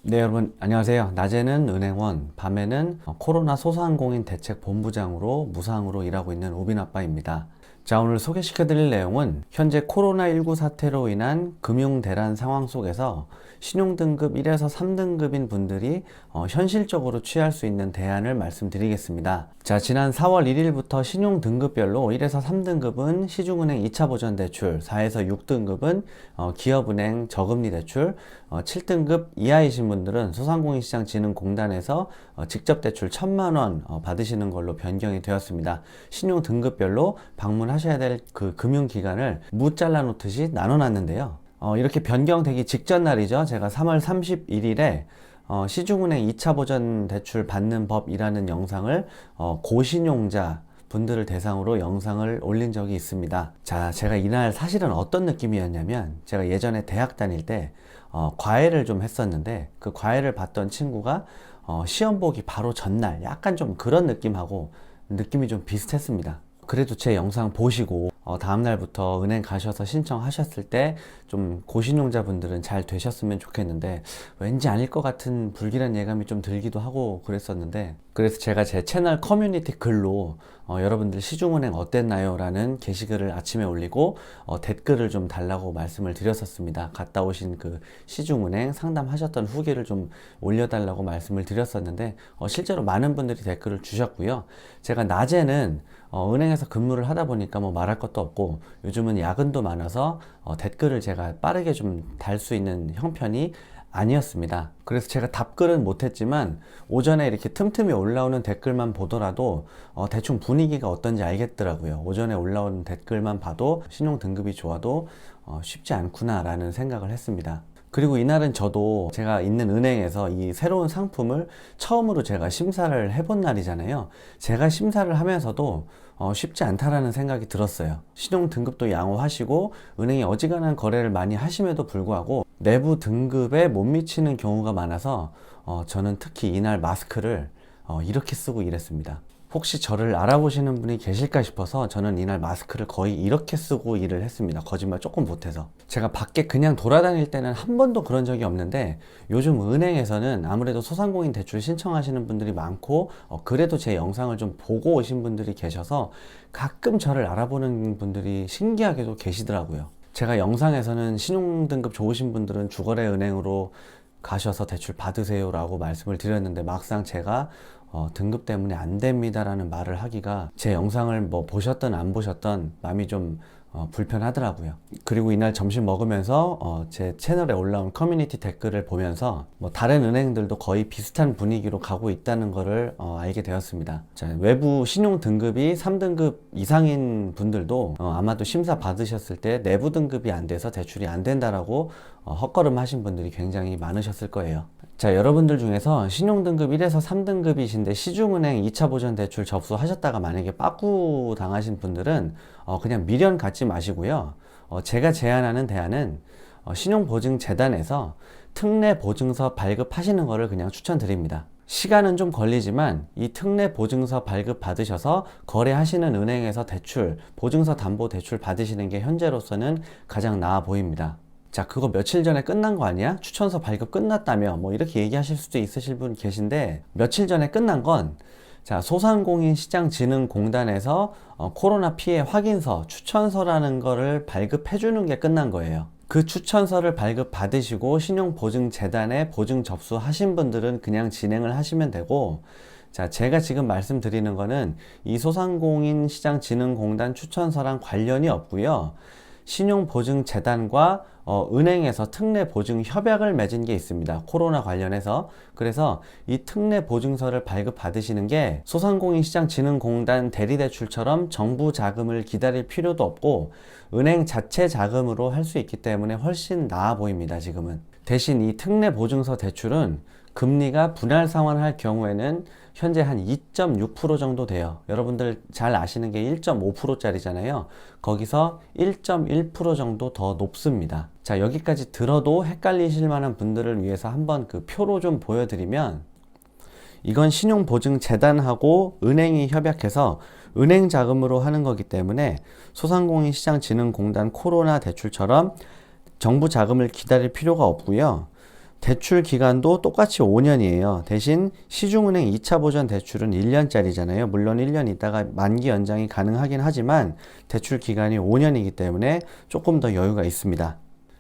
네, 여러분 안녕하세요. 낮에는 은행원, 밤에는 코로나 소상공인 대책 본부장으로 무상으로 일하고 있는 오빈 아빠입니다. 자, 오늘 소개시켜 드릴 내용은 현재 코로나19 사태로 인한 금융 대란 상황 속에서 신용등급 1에서 3등급인 분들이 현실적으로 취할 수 있는 대안을 말씀드리겠습니다. 자, 지난 4월 1일부터 신용등급별로 1에서 3등급은 시중은행 2차 보전 대출, 4에서 6등급은 기업은행 저금리 대출, 7등급 이하이신 분들은 소상공인시장진흥공단에서 직접 대출 1,000만 원 받으시는 걸로 변경이 되었습니다. 신용 등급별로 방문하셔야 될 그 금융기관을 무 잘라 놓듯이 나눠 놨는데요. 이렇게 변경되기 직전 날이죠. 제가 3월 31일에 시중은행 2차 보전 대출 받는 법이라는 영상을 고신용자 분들을 대상으로 영상을 올린 적이 있습니다. 자, 제가 이날 사실은 어떤 느낌이었냐면, 제가 예전에 대학 다닐 때 과외를 좀 했었는데, 그 과외를 받던 친구가 시험 보기 바로 전날 약간 좀 그런 느낌하고 느낌이 좀 비슷했습니다. 그래도 제 영상 보시고 다음날부터 은행 가셔서 신청하셨을 때 좀 고신용자분들은 잘 되셨으면 좋겠는데, 왠지 아닐 것 같은 불길한 예감이 좀 들기도 하고 그랬었는데, 그래서 제가 제 채널 커뮤니티 글로 여러분들 시중은행 어땠나요? 라는 게시글을 아침에 올리고 댓글을 좀 달라고 말씀을 드렸었습니다. 갔다 오신 그 시중은행 상담하셨던 후기를 좀 올려달라고 말씀을 드렸었는데, 실제로 많은 분들이 댓글을 주셨고요. 제가 낮에는 은행에서 근무를 하다 보니까 뭐 말할 것도 없고, 요즘은 야근도 많아서 댓글을 제가 빠르게 좀 달 수 있는 형편이 아니었습니다. 그래서 제가 답글은 못했지만 오전에 이렇게 틈틈이 올라오는 댓글만 보더라도 대충 분위기가 어떤지 알겠더라고요. 오전에 올라오는 댓글만 봐도 신용 등급이 좋아도 쉽지 않구나 라는 생각을 했습니다. 그리고 이날은 저도 제가 있는 은행에서 이 새로운 상품을 처음으로 제가 심사를 해본 날이잖아요. 제가 심사를 하면서도 쉽지 않다라는 생각이 들었어요. 신용 등급도 양호하시고 은행이 어지간한 거래를 많이 하심에도 불구하고 내부 등급에 못 미치는 경우가 많아서 저는 특히 이날 마스크를 이렇게 쓰고 일했습니다. 혹시 저를 알아보시는 분이 계실까 싶어서 저는 이날 마스크를 거의 이렇게 쓰고 일을 했습니다. 거짓말 조금 못해서. 제가 밖에 그냥 돌아다닐 때는 한 번도 그런 적이 없는데, 요즘 은행에서는 아무래도 소상공인 대출 신청하시는 분들이 많고 그래도 제 영상을 좀 보고 오신 분들이 계셔서 가끔 저를 알아보는 분들이 신기하게도 계시더라고요. 제가 영상에서는 신용등급 좋으신 분들은 주거래 은행으로 가셔서 대출 받으세요 라고 말씀을 드렸는데, 막상 제가 등급 때문에 안 됩니다 라는 말을 하기가 제 영상을 뭐 보셨든 안 보셨든 마음이 좀 불편하더라고요. 그리고 이날 점심 먹으면서 제 채널에 올라온 커뮤니티 댓글을 보면서 뭐 다른 은행들도 거의 비슷한 분위기로 가고 있다는 것을 알게 되었습니다. 자, 외부 신용 등급이 3등급 이상인 분들도 아마도 심사 받으셨을 때 내부 등급이 안 돼서 대출이 안 된다라고 헛걸음 하신 분들이 굉장히 많으셨을 거예요. 자, 여러분들 중에서 신용등급 1에서 3등급이신데 시중은행 2차 보전 대출 접수하셨다가 만약에 빠꾸 당하신 분들은 그냥 미련 갖지 마시고요. 제가 제안하는 대안은 신용보증재단에서 특례 보증서 발급하시는 것을 그냥 추천드립니다. 시간은 좀 걸리지만 이 특례 보증서 발급 받으셔서 거래하시는 은행에서 대출, 보증서 담보 대출 받으시는 게 현재로서는 가장 나아 보입니다. 자, 그거 며칠 전에 끝난 거 아니야? 추천서 발급 끝났다며? 뭐 이렇게 얘기하실 수도 있으실 분 계신데, 며칠 전에 끝난 건, 자, 소상공인시장진흥공단에서 코로나 피해 확인서, 추천서라는 거를 발급해 주는 게 끝난 거예요. 그 추천서를 발급 받으시고 신용보증재단에 보증 접수하신 분들은 그냥 진행을 하시면 되고, 자, 제가 지금 말씀드리는 거는 이 소상공인시장진흥공단 추천서랑 관련이 없고요. 신용보증재단과 은행에서 특례 보증 협약을 맺은 게 있습니다. 코로나 관련해서. 그래서 이 특례 보증서를 발급 받으시는 게 소상공인시장진흥공단 대리대출처럼 정부 자금을 기다릴 필요도 없고 은행 자체 자금으로 할 수 있기 때문에 훨씬 나아 보입니다, 지금은. 대신 이 특례 보증서 대출은 금리가 분할 상환할 경우에는 현재 한 2.6% 정도 돼요. 여러분들 잘 아시는 게 1.5%짜리잖아요. 거기서 1.1% 정도 더 높습니다. 자, 여기까지 들어도 헷갈리실 만한 분들을 위해서 한번 그 표로 좀 보여드리면, 이건 신용보증재단하고 은행이 협약해서 은행 자금으로 하는 거기 때문에 소상공인시장진흥공단 코로나 대출처럼 정부 자금을 기다릴 필요가 없고요. 대출 기간도 똑같이 5년이에요. 대신 시중은행 2차 보전 대출은 1년짜리잖아요. 물론 1년 있다가 만기 연장이 가능하긴 하지만 대출 기간이 5년이기 때문에 조금 더 여유가 있습니다.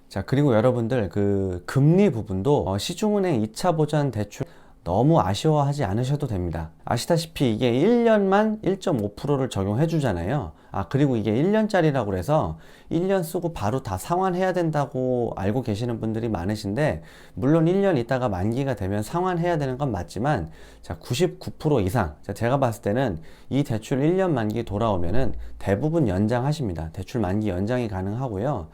자, 그리고 여러분들 그 금리 부분도 시중은행 2차 보전 대출 너무 아쉬워하지 않으셔도 됩니다. 아시다시피 이게 1년만 1.5%를 적용해 주잖아요. 그리고 이게 1년짜리라고 해서 1년 쓰고 바로 다 상환해야 된다고 알고 계시는 분들이 많으신데, 물론 1년 있다가 만기가 되면 상환해야 되는 건 맞지만, 자, 99% 이상, 제가 봤을 때는 이 대출 1년 만기 돌아오면은 대부분 연장하십니다. 대출 만기 연장이 가능하고요.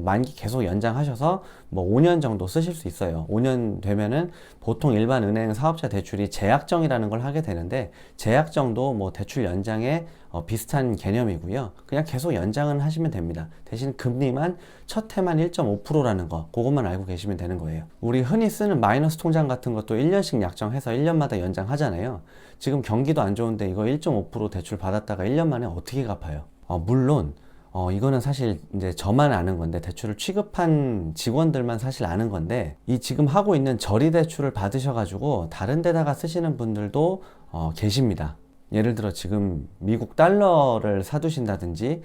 만기 계속 연장하셔서 뭐 5년 정도 쓰실 수 있어요. 5년 되면은 보통 일반 은행 사업자 대출이 제약정이라는 걸 하게 되는데, 제약정도 뭐 대출 연장에 비슷한 개념이고요. 그냥 계속 연장은 하시면 됩니다. 대신 금리만 첫 해만 1.5%라는 거, 그것만 알고 계시면 되는 거예요. 우리 흔히 쓰는 마이너스 통장 같은 것도 1년씩 약정해서 1년마다 연장하잖아요. 지금 경기도 안 좋은데 이거 1.5% 대출 받았다가 1년 만에 어떻게 갚아요? 물론 이거는 사실 이제 저만 아는 건데, 대출을 취급한 직원들만 사실 아는 건데, 이 지금 하고 있는 저리 대출을 받으셔가지고 다른 데다가 쓰시는 분들도 계십니다. 예를 들어 지금 미국 달러를 사두신다든지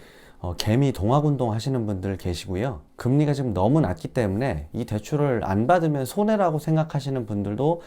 개미 동학운동 하시는 분들 계시고요. 금리가 지금 너무 낮기 때문에 이 대출을 안 받으면 손해라고 생각하시는 분들도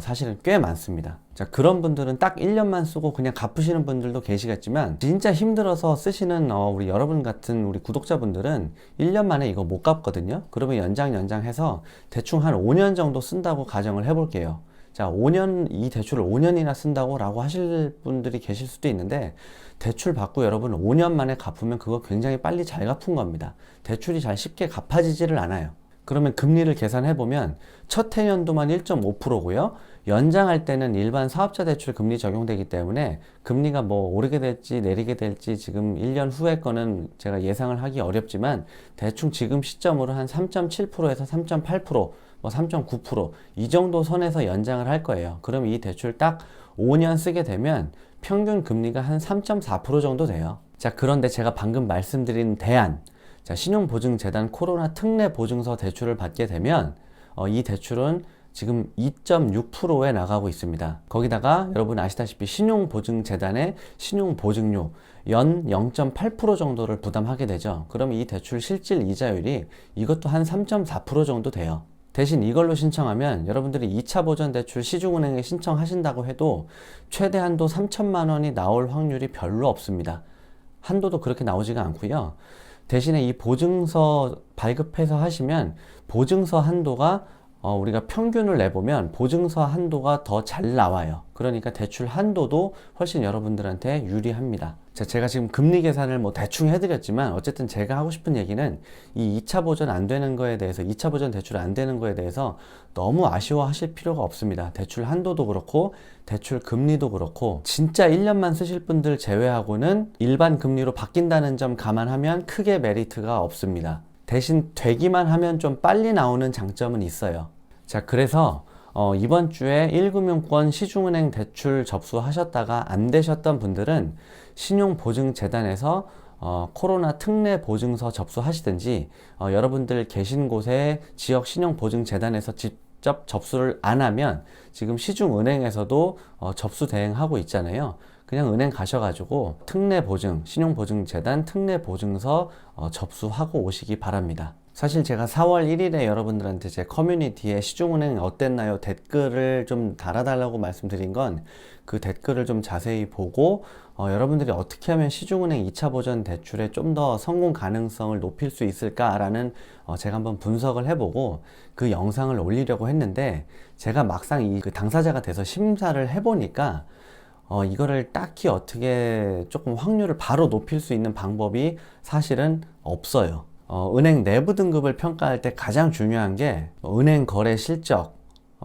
사실은 꽤 많습니다. 자, 그런 분들은 딱 1년만 쓰고 그냥 갚으시는 분들도 계시겠지만, 진짜 힘들어서 쓰시는 우리 여러분 같은 우리 구독자분들은 1년 만에 이거 못 갚거든요. 그러면 연장해서 대충 한 5년 정도 쓴다고 가정을 해볼게요. 자, 5년, 이 대출을 5년이나 쓴다고 라고 하실 분들이 계실 수도 있는데, 대출 받고 여러분 5년 만에 갚으면 그거 굉장히 빨리 잘 갚은 겁니다. 대출이 잘 쉽게 갚아지지를 않아요. 그러면 금리를 계산해보면 첫 해년도만 1.5%고요. 연장할 때는 일반 사업자 대출 금리 적용되기 때문에 금리가 뭐 오르게 될지 내리게 될지 지금 1년 후의 거는 제가 예상을 하기 어렵지만, 대충 지금 시점으로 한 3.7%에서 3.8%, 뭐 3.9%이 정도 선에서 연장을 할 거예요. 그럼 이 대출 딱 5년 쓰게 되면 평균 금리가 한 3.4% 정도 돼요. 자, 그런데 제가 방금 말씀드린 대안, 자, 신용보증재단 코로나 특례 보증서 대출을 받게 되면 이 대출은 지금 2.6%에 나가고 있습니다. 거기다가 여러분 아시다시피 신용보증재단의 신용보증료 연 0.8% 정도를 부담하게 되죠. 그럼 이 대출 실질 이자율이 이것도 한 3.4% 정도 돼요. 대신 이걸로 신청하면 여러분들이 2차 보전 대출 시중은행에 신청하신다고 해도 최대 한도 3천만 원이 나올 확률이 별로 없습니다. 한도도 그렇게 나오지가 않고요. 대신에 이 보증서 발급해서 하시면 보증서 한도가 우리가 평균을 내보면 보증서 한도가 더 잘 나와요. 그러니까 대출 한도도 훨씬 여러분들한테 유리합니다. 자, 제가 지금 금리 계산을 뭐 대충 해드렸지만, 어쨌든 제가 하고 싶은 얘기는 이 2차 보전 안 되는 거에 대해서, 2차 보전 대출 안 되는 거에 대해서 너무 아쉬워하실 필요가 없습니다. 대출 한도도 그렇고 대출 금리도 그렇고 진짜 1년만 쓰실 분들 제외하고는 일반 금리로 바뀐다는 점 감안하면 크게 메리트가 없습니다. 대신 되기만 하면 좀 빨리 나오는 장점은 있어요. 자, 그래서 이번 주에 1금융권 시중은행 대출 접수하셨다가 안 되셨던 분들은 신용보증재단에서 코로나 특례 보증서 접수하시든지, 여러분들 계신 곳에 지역 신용보증재단에서 직접 접수를 안 하면 지금 시중은행에서도 접수 대행하고 있잖아요. 그냥 은행 가셔가지고 특례보증, 신용보증재단 특례보증서 접수하고 오시기 바랍니다. 사실 제가 4월 1일에 여러분들한테 제 커뮤니티에 시중은행 어땠나요? 댓글을 좀 달아달라고 말씀드린 건, 그 댓글을 좀 자세히 보고 여러분들이 어떻게 하면 시중은행 2차 보전 대출에 좀 더 성공 가능성을 높일 수 있을까라는 제가 한번 분석을 해보고 그 영상을 올리려고 했는데, 제가 막상 그 당사자가 돼서 심사를 해보니까 이거를 딱히 어떻게 조금 확률을 바로 높일 수 있는 방법이 사실은 없어요. 은행 내부 등급을 평가할 때 가장 중요한 게 은행 거래 실적,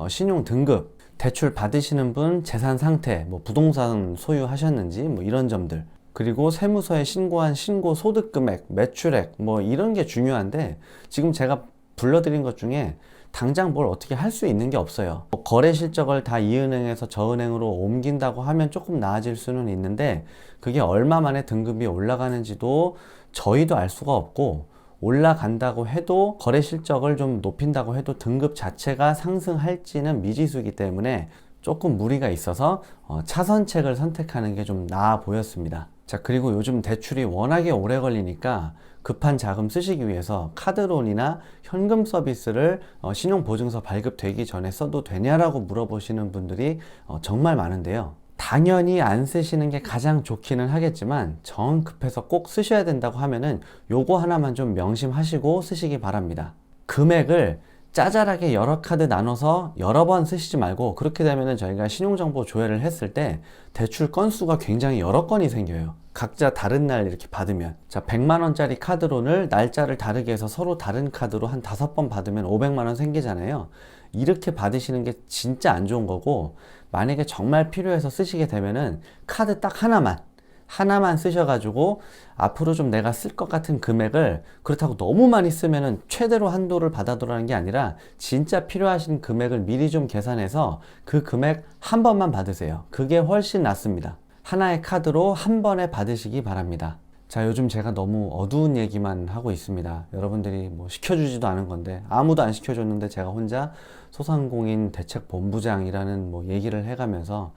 신용 등급, 대출 받으시는 분 재산 상태, 뭐 부동산 소유하셨는지 뭐 이런 점들, 그리고 세무서에 신고한 신고 소득 금액, 매출액 뭐 이런 게 중요한데, 지금 제가 불러드린 것 중에 당장 뭘 어떻게 할 수 있는 게 없어요. 거래 실적을 다 이 은행에서 저 은행으로 옮긴다고 하면 조금 나아질 수는 있는데, 그게 얼마 만에 등급이 올라가는지도 저희도 알 수가 없고, 올라간다고 해도 거래 실적을 좀 높인다고 해도 등급 자체가 상승할지는 미지수이기 때문에 조금 무리가 있어서 차선책을 선택하는 게 좀 나아 보였습니다. 자, 그리고 요즘 대출이 워낙에 오래 걸리니까 급한 자금 쓰시기 위해서 카드론이나 현금 서비스를 신용보증서 발급되기 전에 써도 되냐라고 물어보시는 분들이 정말 많은데요. 당연히 안 쓰시는 게 가장 좋기는 하겠지만 정 급해서 꼭 쓰셔야 된다고 하면은 요거 하나만 좀 명심하시고 쓰시기 바랍니다. 금액을 짜잘하게 여러 카드 나눠서 여러 번 쓰시지 말고, 그렇게 되면은 저희가 신용정보 조회를 했을 때 대출 건수가 굉장히 여러 건이 생겨요. 각자 다른 날 이렇게 받으면, 자, 100만원짜리 카드론을 날짜를 다르게 해서 서로 다른 카드로 한 5번 받으면 500만원 생기잖아요. 이렇게 받으시는 게 진짜 안 좋은 거고, 만약에 정말 필요해서 쓰시게 되면은 카드 딱 하나만 쓰셔가지고 앞으로 좀 내가 쓸 것 같은 금액을, 그렇다고 너무 많이 쓰면은 최대로 한도를 받아두라는 게 아니라 진짜 필요하신 금액을 미리 좀 계산해서 그 금액 한 번만 받으세요. 그게 훨씬 낫습니다. 하나의 카드로 한 번에 받으시기 바랍니다. 자, 요즘 제가 너무 어두운 얘기만 하고 있습니다. 여러분들이 뭐 시켜주지도 않은 건데, 아무도 안 시켜줬는데 제가 혼자 소상공인 대책본부장이라는 뭐 얘기를 해가면서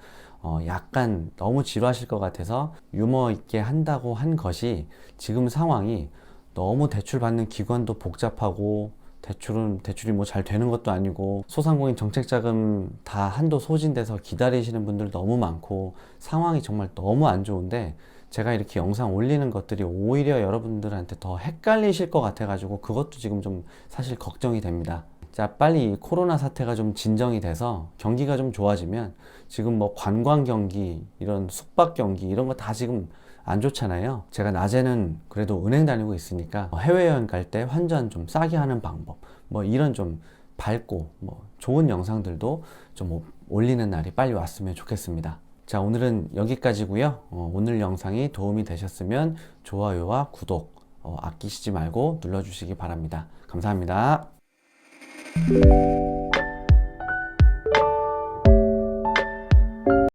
약간 너무 지루하실 것 같아서 유머 있게 한다고 한 것이, 지금 상황이 너무 대출 받는 기관도 복잡하고 대출이 뭐 잘 되는 것도 아니고 소상공인 정책자금 다 한도 소진돼서 기다리시는 분들 너무 많고 상황이 정말 너무 안 좋은데, 제가 이렇게 영상 올리는 것들이 오히려 여러분들한테 더 헷갈리실 것 같아 가지고 그것도 지금 좀 사실 걱정이 됩니다. 자, 빨리 코로나 사태가 좀 진정이 돼서 경기가 좀 좋아지면, 지금 뭐 관광 경기, 이런 숙박 경기 이런 거 다 지금 안 좋잖아요. 제가 낮에는 그래도 은행 다니고 있으니까 해외여행 갈 때 환전 좀 싸게 하는 방법, 뭐 이런 좀 밝고 뭐 좋은 영상들도 좀 올리는 날이 빨리 왔으면 좋겠습니다. 자, 오늘은 여기까지고요. 오늘 영상이 도움이 되셨으면 좋아요와 구독 아끼시지 말고 눌러주시기 바랍니다. 감사합니다.